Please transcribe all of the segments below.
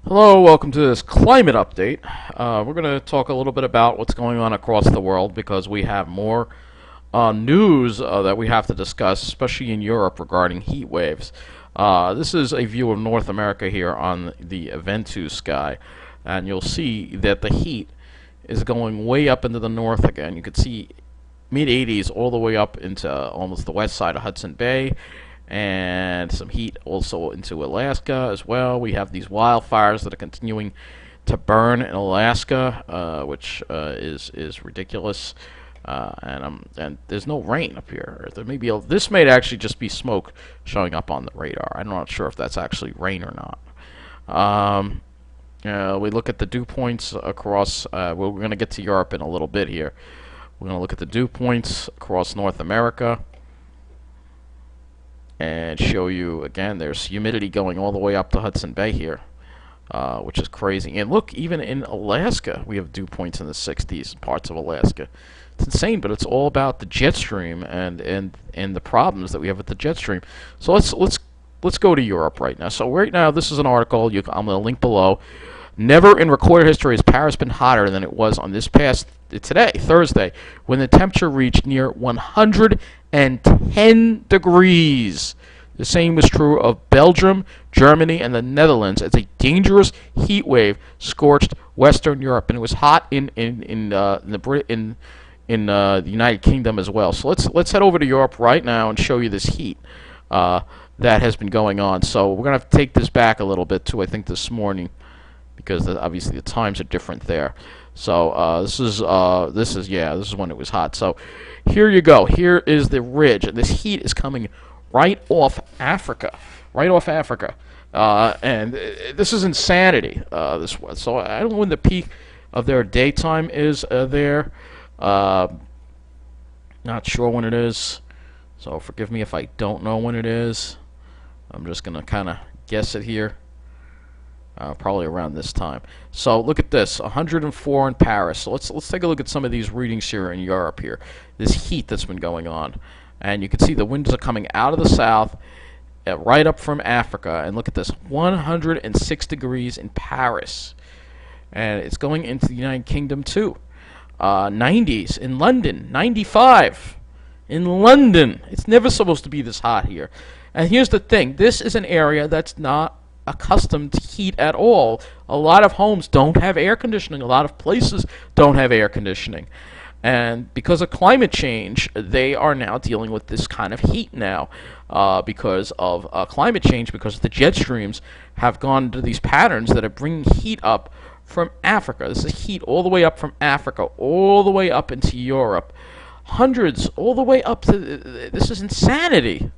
Hello, welcome to this climate update. We're going to talk a little bit about what's going on across the world because we have more news that we have to discuss, especially in Europe regarding heat waves. This is a view of North America here on the Ventus sky, and you'll see that the heat is going way up into the north again. You can see mid 80s all the way up into almost the west side of Hudson Bay, and some heat also into Alaska as well. We have these wildfires that are continuing to burn in Alaska, which is ridiculous. And there's no rain up here. This may actually just be smoke showing up on the radar. I'm not sure if that's actually rain or not. We look at the dew points across. We're going to get to Europe in a little bit here. We're going to look at the dew points across North America and show you again. There's humidity going all the way up to Hudson Bay here, which is crazy. And look, even in Alaska, we have dew points in the 60s in parts of Alaska. It's insane, but it's all about the jet stream and the problems that we have with the jet stream. So let's go to Europe right now. So right now, this is an article I'm going to link below. Never in recorded history has Paris been hotter than it was on this past today, Thursday, when the temperature reached near 110 degrees. The same was true of Belgium, Germany, and the Netherlands as a dangerous heat wave scorched Western Europe, and it was hot in the United Kingdom as well. So let's head over to Europe right now and show you this heat that has been going on. So we're gonna have to take this back a little bit to I think this morning, because obviously the times are different there. So this is when it was hot. So here you go. Here is the ridge, and this heat is coming right off Africa, and this is insanity. This was so I don't know when the peak of their daytime is there. Not sure when it is. So forgive me if I don't know when it is. I'm just gonna kind of guess it here. Probably around this time. So look at this, 104 in Paris. So let's take a look at some of these readings here in Europe here. This heat that's been going on, and you can see the winds are coming out of the south, right up from Africa. And look at this, 106 degrees in Paris, and it's going into the United Kingdom too. 90s in London, 95 in London. It's never supposed to be this hot here. And here's the thing: this is an area that's not accustomed to heat at all. A lot of homes don't have air conditioning. A lot of places don't have air conditioning. And because of climate change, they are now dealing with this kind of heat now because of climate change, because the jet streams have gone to these patterns that are bringing heat up from Africa. This is heat all the way up from Africa, all the way up into Europe. Hundreds, all the way up to... This is insanity.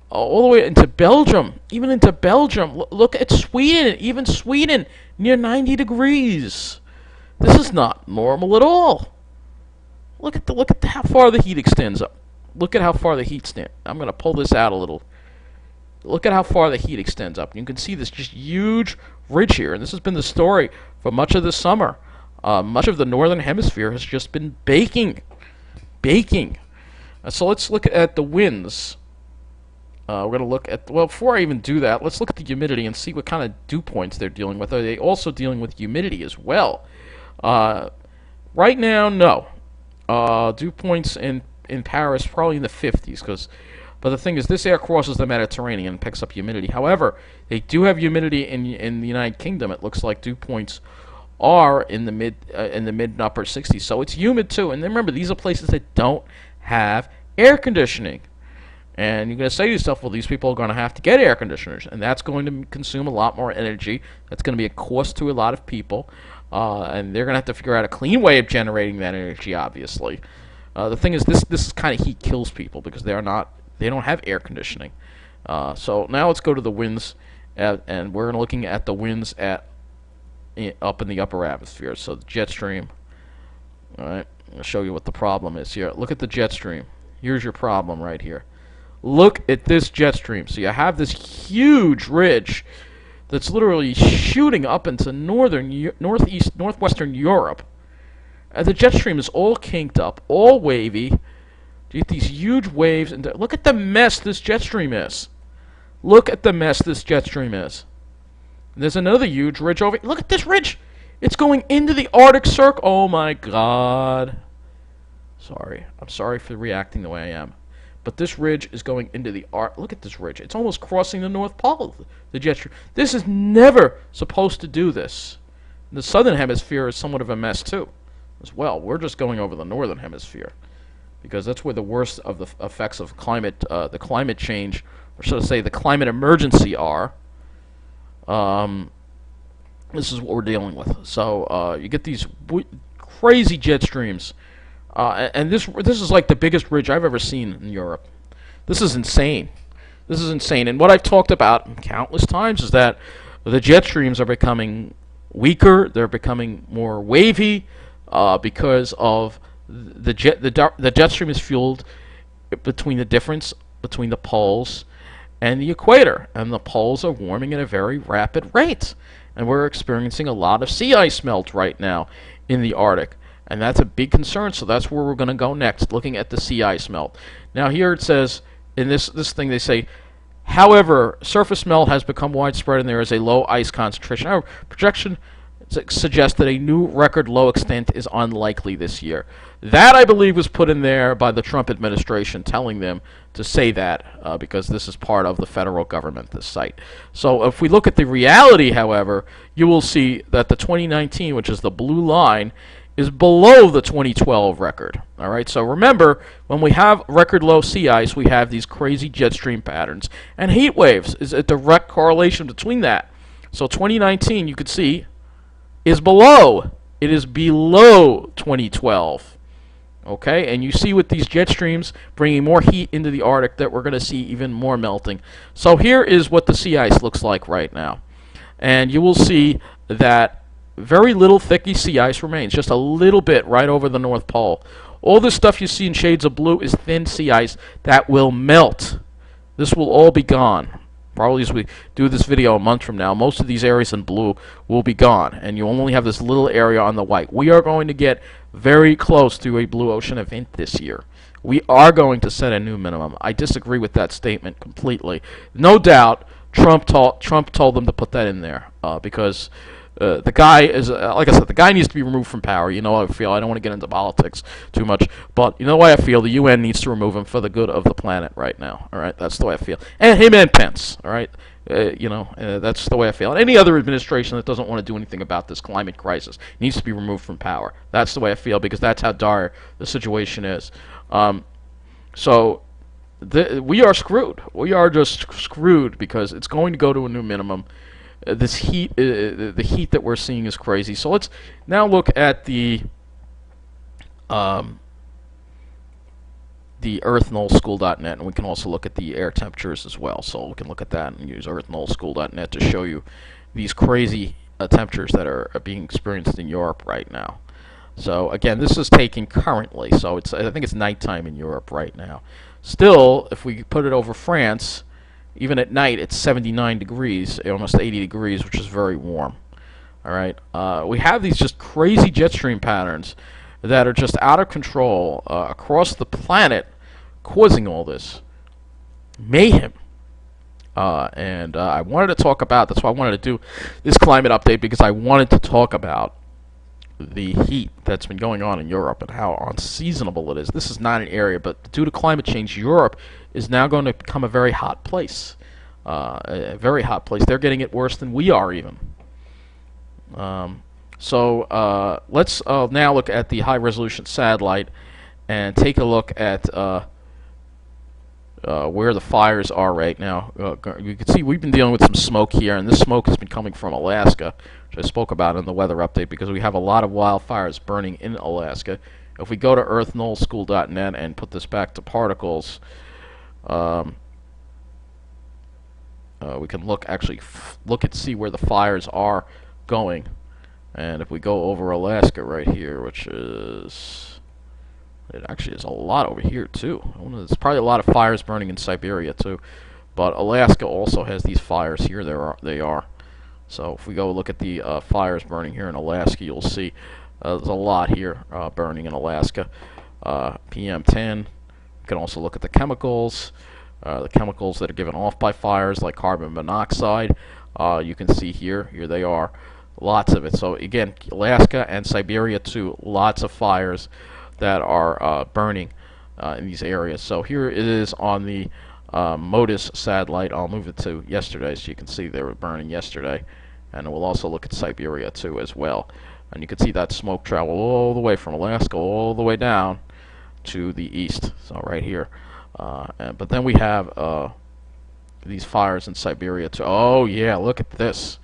All the way into Belgium, even into Belgium. Look at Sweden, even Sweden, near 90 degrees. This is not normal at all. Look at how far the heat extends up. Look at how far the heat stands. I'm going to pull this out a little. Look at how far the heat extends up. You can see this just huge ridge here, and this has been the story for much of the summer. Much of the northern hemisphere has just been baking. So let's look at the winds. We're going to look at, well, before I even do that, let's look at the humidity and see what kind of dew points they're dealing with. Are they also dealing with humidity as well? Right now, no. Dew points in Paris probably in the 50s, but the thing is, this air crosses the Mediterranean and picks up humidity. However, they do have humidity in the United Kingdom. It looks like dew points are in the mid and upper 60s, so it's humid too. And remember, these are places that don't have air conditioning. And you're going to say to yourself, well, these people are going to have to get air conditioners, and that's going to consume a lot more energy. That's going to be a cost to a lot of people, and they're going to have to figure out a clean way of generating that energy, obviously. The thing is, this kind of heat kills people because they don't have air conditioning. So now let's go to the winds, and we're looking at the winds up in the upper atmosphere. So the jet stream. All right, I'll show you what the problem is here. Look at the jet stream. Here's your problem right here. Look at this jet stream. So you have this huge ridge that's literally shooting up into northwestern Europe. And the jet stream is all kinked up, all wavy. You get these huge waves, and look at the mess this jet stream is. There's another huge ridge over. Look at this ridge. It's going into the Arctic Circle. Oh my God. Sorry. I'm sorry for reacting the way I am. But this ridge is going into the Arctic. Look at this ridge. It's almost crossing the North Pole. The jet stream. This is never supposed to do this. The southern hemisphere is somewhat of a mess too, as well. We're just going over the northern hemisphere because that's where the worst of the effects of the climate change, or should I say, the climate emergency are. This is what we're dealing with. So you get these crazy jet streams, and this is like the biggest ridge I've ever seen in Europe. This is insane. This is insane. And what I've talked about countless times is that the jet streams are becoming weaker. They're becoming more wavy because of the jet stream is fueled between the difference between the poles and the equator, and the poles are warming at a very rapid rate, and we're experiencing a lot of sea ice melt right now in the Arctic, and that's a big concern. So that's where we're going to go next, looking at the sea ice melt. Now here it says in this thing they say, however, surface melt has become widespread and there is a low ice concentration. Our projection suggests that a new record low extent is unlikely this year. That, I believe, was put in there by the Trump administration, telling them to say that because this is part of the federal government, this site. So if we look at the reality, however, you will see that the 2019, which is the blue line, is below the 2012 record. All right, so remember, when we have record low sea ice, we have these crazy jet stream patterns, and heat waves is a direct correlation between that. So 2019, you could see, is below. It is below 2012. Okay, and you see with these jet streams bringing more heat into the Arctic that we're going to see even more melting. So here is what the sea ice looks like right now. And you will see that very little thicky sea ice remains, just a little bit right over the North Pole. All this stuff you see in shades of blue is thin sea ice that will melt. This will all be gone. Probably as we do this video a month from now, most of these areas in blue will be gone, and you only have this little area on the white. We are going to get very close to a blue ocean event this year. We are going to set a new minimum. I disagree with that statement completely. No doubt, Trump told them to put that in there because the guy is, like I said, the guy needs to be removed from power. You know how I feel. I don't want to get into politics too much, but you know the way I feel. The UN needs to remove him for the good of the planet right now. All right, that's the way I feel. And him and Pence. All right, that's the way I feel. And any other administration that doesn't want to do anything about this climate crisis needs to be removed from power. That's the way I feel because that's how dire the situation is. We are screwed. We are just screwed because it's going to go to a new minimum. This heat, the heat that we're seeing is crazy. So let's now look at the earthnullschool.net, and we can also look at the air temperatures as well. So we can look at that and use earthnullschool.net to show you these crazy temperatures that are being experienced in Europe right now. So again, this is taken currently. So I think it's nighttime in Europe right now. Still, if we put it over France, even at night, it's 79 degrees, almost 80 degrees, which is very warm. All right, we have these just crazy jet stream patterns that are just out of control across the planet, causing all this mayhem. And I wanted to talk about. That's why I wanted to do this climate update, because I wanted to talk about the heat that's been going on in Europe and how unseasonable it is. This is not an area, but due to climate change, Europe is now going to become a very hot place. A very hot place. They're getting it worse than we are even. So let's now look at the high-resolution satellite and take a look at where the fires are right now. You can see we've been dealing with some smoke here, and this smoke has been coming from Alaska, which I spoke about in the weather update, because we have a lot of wildfires burning in Alaska. If we go to earthnullschool.net and put this back to particles, we can look and see where the fires are going. And if we go over Alaska right here, which is, it actually is a lot over here too. There's probably a lot of fires burning in Siberia too, but Alaska also has these fires here. They are. So if we go look at the fires burning here in Alaska, you'll see there's a lot here burning in Alaska. PM10. You can also look at the chemicals that are given off by fires, like carbon monoxide. You can see here they are, lots of it. So again, Alaska and Siberia too, lots of fires that are burning in these areas. So here it is on the MODIS satellite. I'll move it to yesterday so you can see they were burning yesterday. And we'll also look at Siberia too as well. And you can see that smoke travel all the way from Alaska all the way down to the east. So right here. But then we have these fires in Siberia too. Oh yeah, look at this.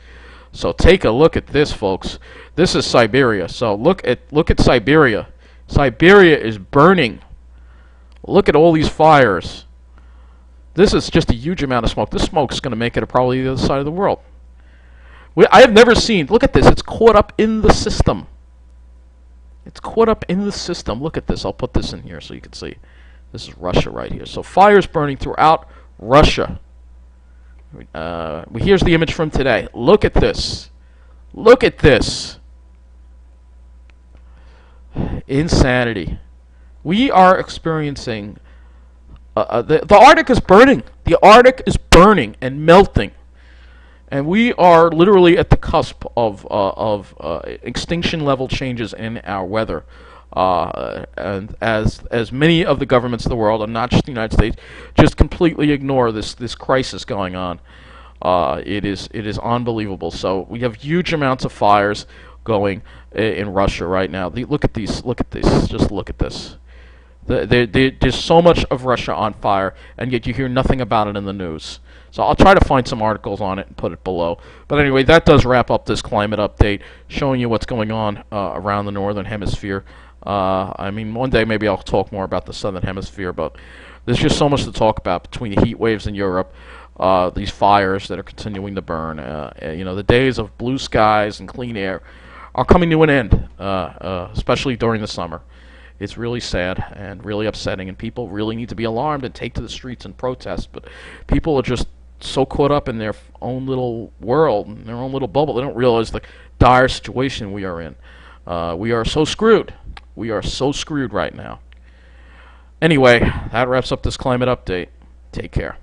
So take a look at this, folks. This is Siberia. So look at Siberia. Siberia is burning. Look at all these fires. This is just a huge amount of smoke. This smoke's going to make it to probably the other side of the world. I have never seen, look at this, it's caught up in the system. It's caught up in the system. Look at this. I'll put this in here so you can see. This is Russia right here. So fires burning throughout Russia. Here's the image from today. Look at this. Look at this. Insanity. We are experiencing... the Arctic is burning. The Arctic is burning and melting. And we are literally at the cusp of extinction level changes in our weather. And as many of the governments of the world, and not just the United States, just completely ignore this crisis going on. It is unbelievable. So we have huge amounts of fires going in Russia right now. Look at these. Look at this. Just look at this. There's so much of Russia on fire, and yet you hear nothing about it in the news. So I'll try to find some articles on it and put it below. But anyway, that does wrap up this climate update, showing you what's going on around the northern hemisphere. I mean, one day maybe I'll talk more about the southern hemisphere, but there's just so much to talk about between the heat waves in Europe, these fires that are continuing to burn. The days of blue skies and clean air are coming to an end, especially during the summer. It's really sad and really upsetting, and people really need to be alarmed and take to the streets and protest. But people are just so caught up in their own little world, in their own little bubble, they don't realize the dire situation we are in. We are so screwed. We are so screwed right now. Anyway, that wraps up this climate update. Take care.